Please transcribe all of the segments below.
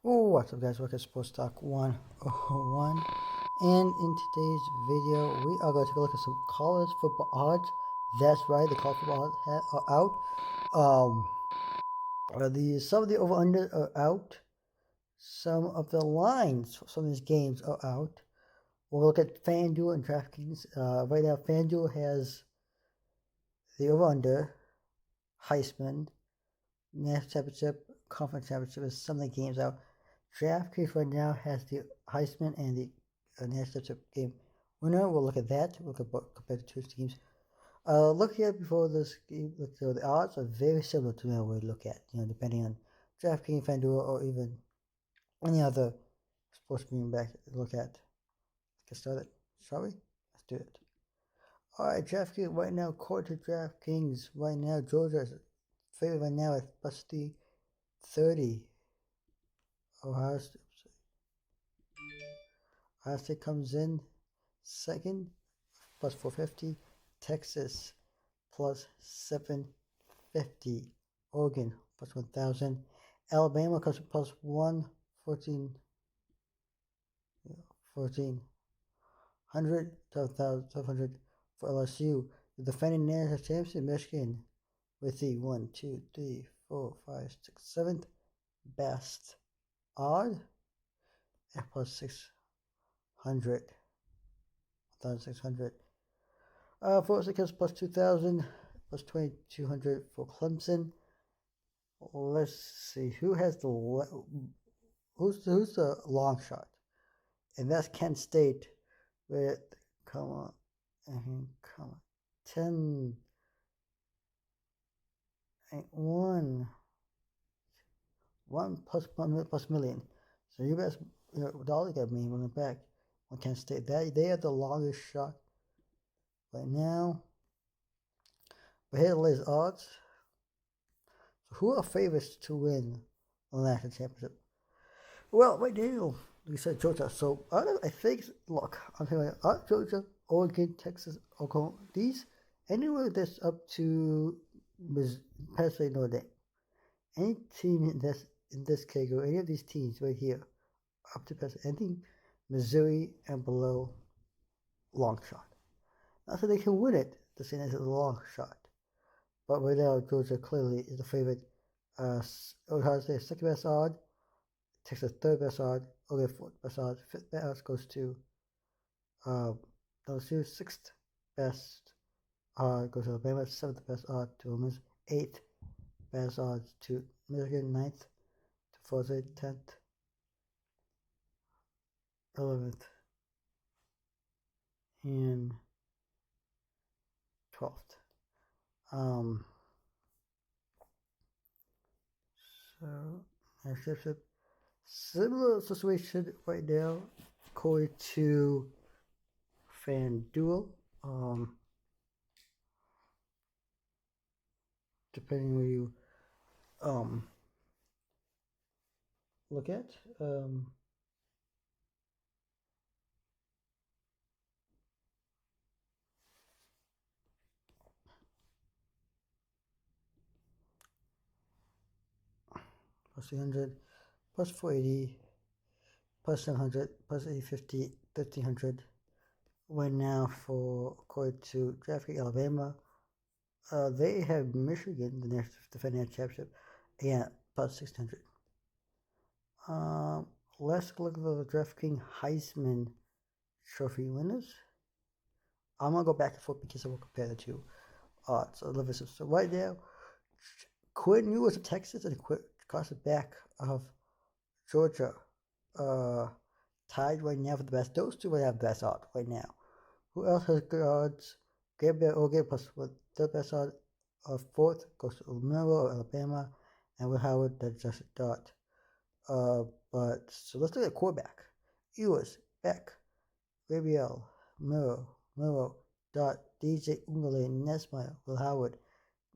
Oh, what's up, guys? Welcome to Sports Talk 101. And in today's video, we are going to take a look at some college football odds. That's right, the college football odds are out. Um, some of the over under are out. Some of the lines for some of these games are out. We'll look at FanDuel and DraftKings. Right now, FanDuel has the over under, Heisman, National Championship, Conference Championship, and some of the games out. DraftKings right now has the Heisman and the National Championship game winner. We'll look at that. We'll compare the two teams. Look here before this game. So the odds are very similar to what we look at. Depending on DraftKings, FanDuel, or even any other sports being back look at. Let's get started. Shall we? Let's do it. All right, DraftKings right now. According to DraftKings right now, Georgia is favored right now at plus 330. Ohio State comes in second, plus 450. Texas, plus 750. Oregon, plus 1,000. Alabama comes in plus 114, 1,400, 12,500 for LSU. The defending national champions in Michigan with the 1, 2, 3, 4, 5, 6, 7th best odd at plus 600, 1,600. For Sixers plus 2,000, plus 2,200 for Clemson. Let's see who has who's the long shot, and that's Kent State with 10 1 plus million. So you guys, dollar got me running back on Kent State. They are the longest shot right now. But here are the latest odds. So who are favorites to win the national championship? Well, right now, we said Georgia. So I think, look, I'm telling you, Georgia, Oregon, Texas, Oklahoma, these, anywhere that's up to Pennsylvania, Notre Dame, any team in this category, any of these teams right here, up to Pennsylvania, anything Missouri and below, long shot. Not that they can win it, the same as a long shot. But right now, Georgia clearly is the favorite. Ohio State second best odd, Texas third best odd, Oregon fourth best odd, fifth best odd goes to LSU, sixth best odd goes to Alabama, seventh best odd to Ole Miss, eighth best odds to Michigan, ninth to Florida State, 10th, 11th, and 12th. So championship, similar situation right now, according to FanDuel. Depending where you look at. Plus 300, plus 480, plus 700, plus 850, 1,300. Right now, for according to DraftKings Alabama, they have Michigan, the next defending championship, and plus 600. Let's look at the DraftKings Heisman Trophy winners. I'm gonna go back and forth because I will compare the two odds. So right now, Quinn Ewers of Texas and across the back of Georgia, tied right now for the best. Those two right have the best odds right now. Who else has good odds? Gabriel Oregon plus what third best odds of fourth goes to Monroe, Alabama, and Will Howard that's just a dot. But so let's look at quarterback. Ewers, Beck, Gabriel, Monroe, Dot, DJ Ungale, Nesmire, Will Howard,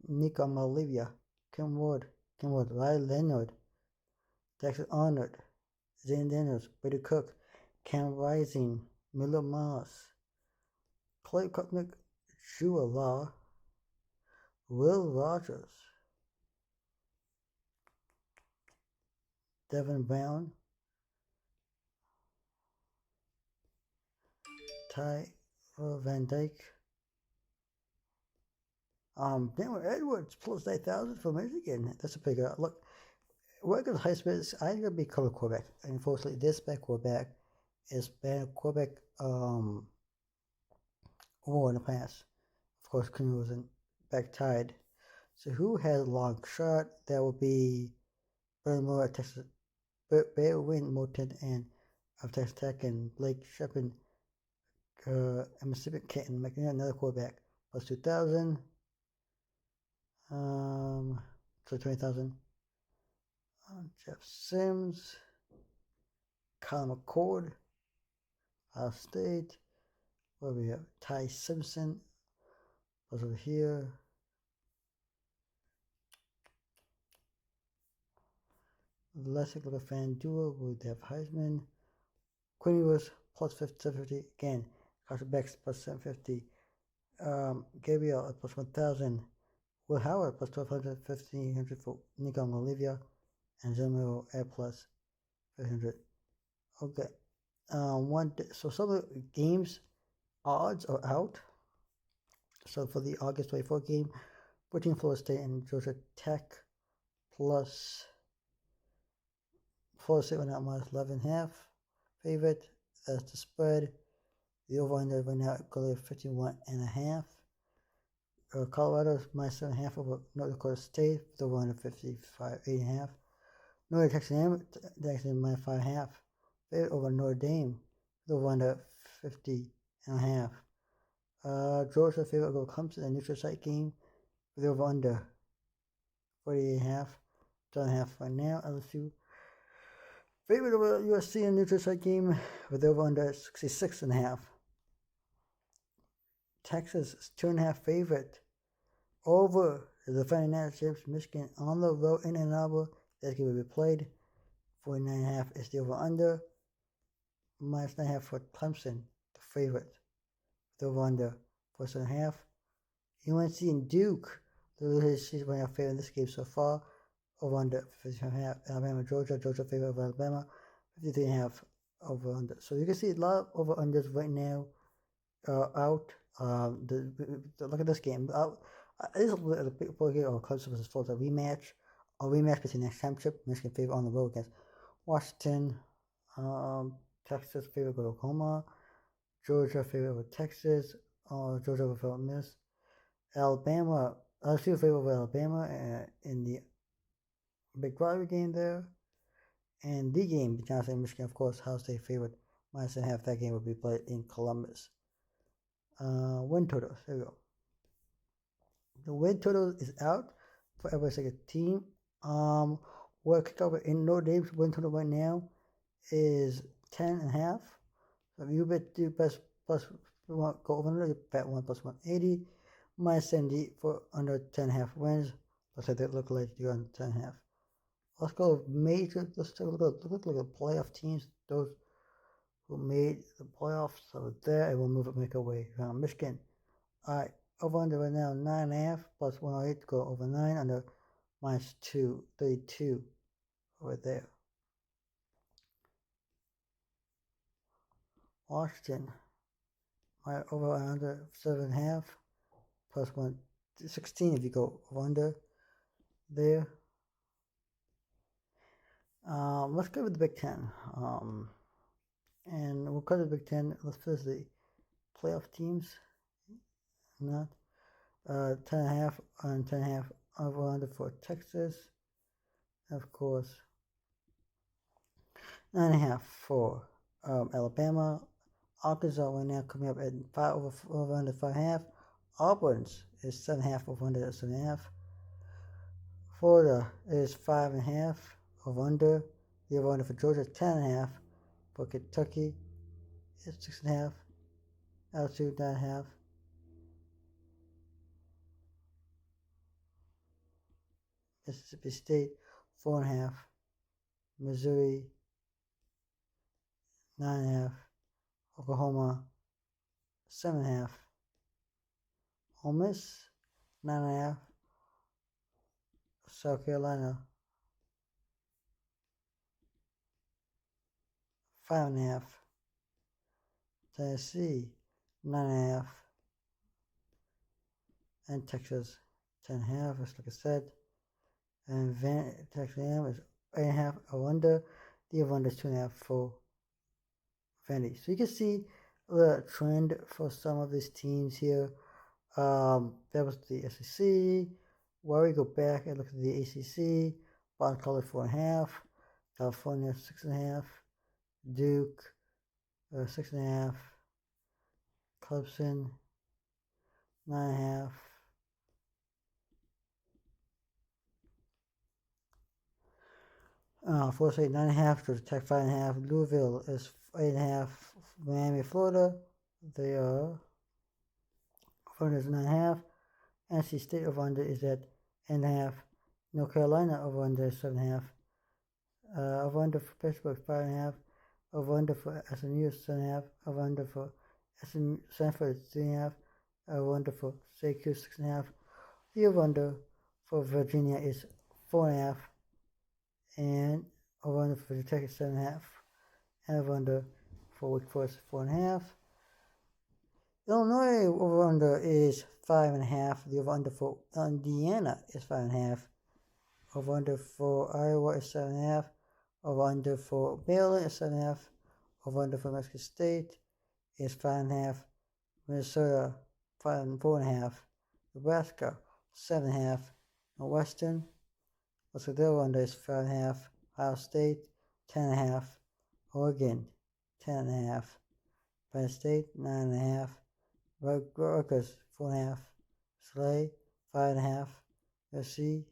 Nico Malivia, Kim Ward, Riley Leonard, Jackson Arnold, Zane Daniels, Brady Cook, Cam Rising, Miller Moss, Clay Kutnick, Drew Law, Will Rogers, Devin Brown, Ty Van Dyke, Daniel Edwards plus 8,000 for Michigan. That's a big look. We're going to Heisman. I think it'll be color quarterback. And unfortunately, this bad quarterback is bad quarterback more in the past. Of course, Canoe wasn't back tied. So who has a long shot? That would be Burnmore at Texas, Win Moulton and of Texas Tech, and Blake Shepard and Mississippi Kenton making another quarterback plus 2,000. So 20,000. Jeff Sims, Kyle McCord, Ohio State. Where we have Ty Simpson was over here. Lessig little fan duo would have Heisman. Quinn was plus 750 again. Carson Bex plus 750. Gabriel at plus 1,000. Will Howard plus 1,200, 1,500 for Nico and Olivia. And Zemiro at plus 500. Okay. So some of the games odds are out. So for the August 24 game, between Florida State and Georgia Tech, plus Florida State went out minus 11.5 favorite. That's the spread. The over-under right now goes 51.5. Colorado is minus 7.5 over North Dakota State. The over-under 55.8.5. Northern Texas A&M minus 5.5. Favorite over Notre Dame. The over-under 50.5. Georgia favorite over Clemson, a neutral site game. The over-under 48.5. 2.5 right now. LSU favorite over USC in neutral site game with over under 66.5. Texas is 2.5 favorite over the defending national champs Michigan on the road in Ann Arbor. That game will be played. 49.5 is the over under. Minus 9.5 for Clemson, the favorite. The over under 47.5. UNC and Duke, the season right now favorite in this game so far. Over under 50.5. Alabama, Georgia favorite over Alabama, 53.5 over under. So you can see a lot of over unders right now out. Look at this game. This is a big game of Clemson versus Florida rematch. A rematch between next championship. Michigan favorite on the road against Washington. Texas favorite over Oklahoma. Georgia favorite over Texas. Georgia over Miss. Alabama. LSU favorite over Alabama in the big rivalry game there. And the game between Ohio State and Michigan, of course, Ohio State favorite. Minus 1.5. That game will be played in Columbus. Win totals. There we go. The win total is out for every single team. What kick over in Notre Dame's win total right now is 10.5. So if you bet the best plus go over under, you bet 1 plus 180. Minus 70 for under 10.5 wins. Looks like they look like you're on 10.5. Let's go major. Let's take a look at the playoff teams. Those who made the playoffs. So there, and we'll make our way around Michigan. All right, over under right now 9.5 plus 108 to go over 9 under minus 232 over there. Washington, right over under 7.5 plus 116 if you go under there. Let's go with the Big Ten. And we'll cover the Big Ten. Let's finish the playoff teams. Not 10.5 and 10.5 over under for Texas. Of course, 9.5 for Alabama. Arkansas right now coming up at 5 over under 5.5. Auburn's is 7.5 over under 7.5. Florida is 5.5 over under. The over under for Georgia 10.5. For Kentucky is 6.5. LSU 9.5. Mississippi State 4.5. Missouri 9.5. Oklahoma 7.5. Ole Miss 9.5. South Carolina 5.5. Tennessee, 9.5. And Texas, 10.5, as like I said. And Texas A&M is 8.5 over-under. The over-under is 2.5 for Vandy. So you can see the trend for some of these teams here. That was the SEC. Where we go back and look at the ACC, Boston College 4.5, California 6.5, Duke 6.5, Clemson 9.5. Florida State 9.5, Georgia Tech 5.5, Louisville is 8.5, Miami, Florida, they are over is 9.5, NC State over under is at 8.5, North Carolina over under is 7.5, over under for Pittsburgh 5.5, over under for SMU is 7.5, over under for Stanford is 3.5, over under for Syracuse 6.5, the over under for Virginia is 4.5, and over under for Virginia Tech is 7.5, and over under for Wake Forest 4.5. Illinois over under is 5.5. The over under for Indiana is 5.5. Over under for Iowa is 7.5. Over under for Maryland is 7.5. Over under for Mexico State is 5.5. Minnesota 4.5. Nebraska 7.5. Western, what's the over under is 5.5. Ohio State 10.5. Oregon 10.5. Penn State 9.5. Rutgers 4.5. Slay 5.5. USC.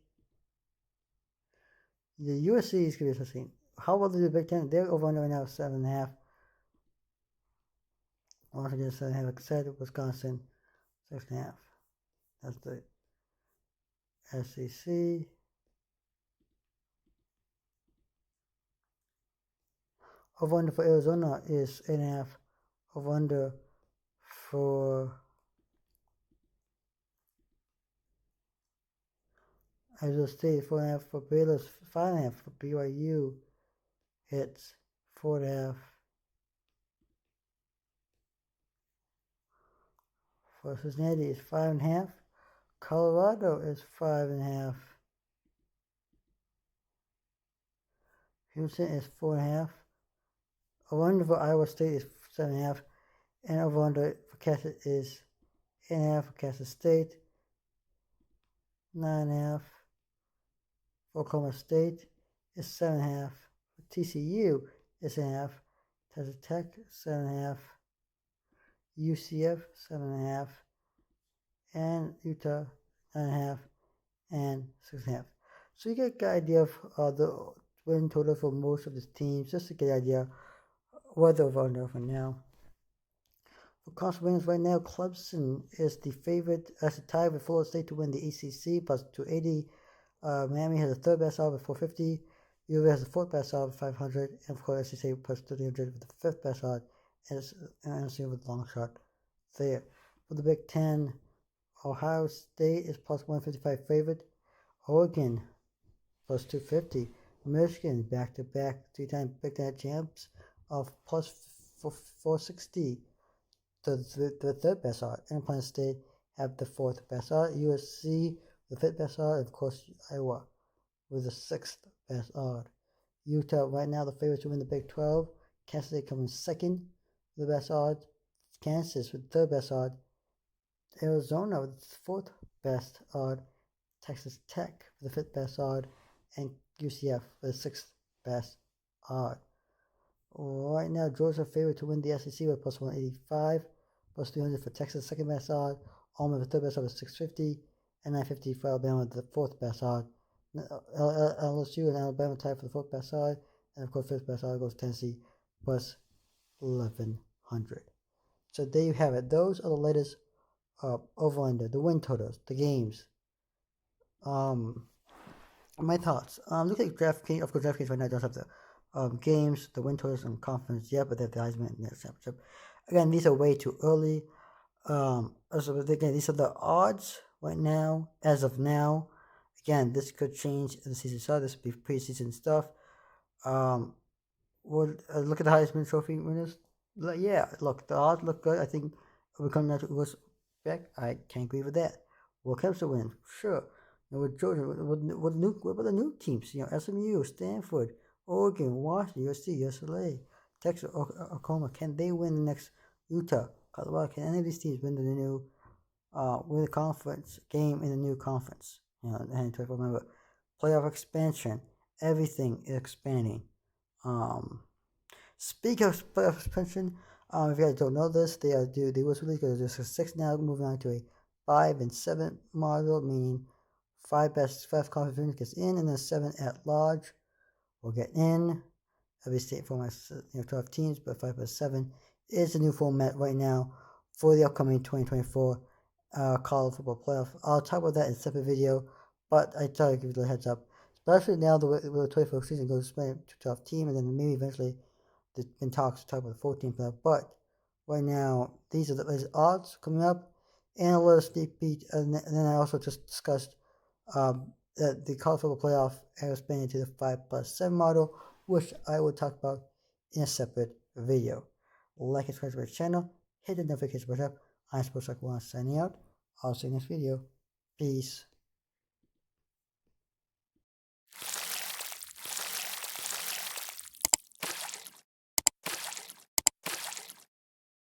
The USC is going to be interesting. How about the Big Ten? They're over under right now 7.5. Once again 7.5. Like I said, Wisconsin 6.5. That's the SEC. Over under for Arizona is 8.5. Over under for Arizona State 4.5. For Baylor 5.5. For BYU it's 4.5. For Cincinnati is 5.5. Colorado is 5.5. Houston is 4.5. Over under for Iowa State is 7.5. And over under for Kansas is 8.5 for Kansas State. 9.5 for Oklahoma State is 7.5. For TCU is 8.5. Texas Tech 7.5. UCF 7.5. And Utah 9.5 and 6.5. So you get an idea of the win total for most of the teams, just to get an idea what they're over under for now. For conference winners right now, Clemson is the favorite as a tie with Florida State to win the ACC plus 280. Miami has the third best odds with 450. UV has the fourth best odds with 500, and of course SEC plus 300 with the fifth best odds, and NC with the long shot there. For the Big Ten, Ohio State is plus 155 favorite. Oregon plus 250. Michigan back-to-back three-time Big Ten champs of plus 460. The third best odd. And Penn State have the fourth best odd. USC the fifth best odd. And of course Iowa with the sixth best odd. Utah right now the favorites to win the Big 12. Kansas State coming second with the best odd. Kansas with the third best odd. Arizona with the fourth best odd. Texas Tech with the fifth best odd. And UCF with the sixth best odd. Right now, Georgia favorite to win the SEC with plus 185, plus 300 for Texas, second best odd. Auburn with the third best odd with 650, and 950 for Alabama with the fourth best odd. LSU and Alabama tied for the fourth best odd, and of course, fifth best odd goes Tennessee plus 1100. So there you have it. Those are the latest over under, the win totals, the games. My thoughts. Look at DraftKings. Of course, DraftKings right now does have the games, the win totals, and conference. Yeah, but they have the Heisman and the championship. Again, these are way too early. So again, these are the odds right now, as of now. Again, this could change as the season starts. This will be preseason stuff. look at the Heisman Trophy winners. Yeah, look, the odds look good. I think we're coming out to back. I can't agree with that. Will Clemson win? Sure. With Georgia, what about the new teams? SMU, Stanford, Oregon, Washington, USC, UCLA, Texas, Oklahoma. Can they win the next Utah, Colorado? Can any of these teams win the new win the conference game in the new conference? And to remember, playoff expansion. Everything is expanding. Speaking of playoff expansion, if you guys don't know this, they was really good. There's a 6 now, moving on to a 5 and 7 model, meaning 5 conference winners gets in, and then 7 at large will get in. Every state format, 12 teams, but 5+7 is the new format right now for the upcoming 2024 college football playoff. I'll talk about that in a separate video, but I thought I'd give you a heads up. Especially now the 24 season goes to split to 12 team, and then maybe eventually there's been talks to talk about the 14 playoff. But right now, these are the odds coming up, and a little sneak peek. And then I also just discussed that the college football playoff has expanded to the 5+7 model, which I will talk about in a separate video. Like and subscribe to my channel, hit the notification button up. I'm Sports Talk 1 signing out. I'll see you next video. Peace.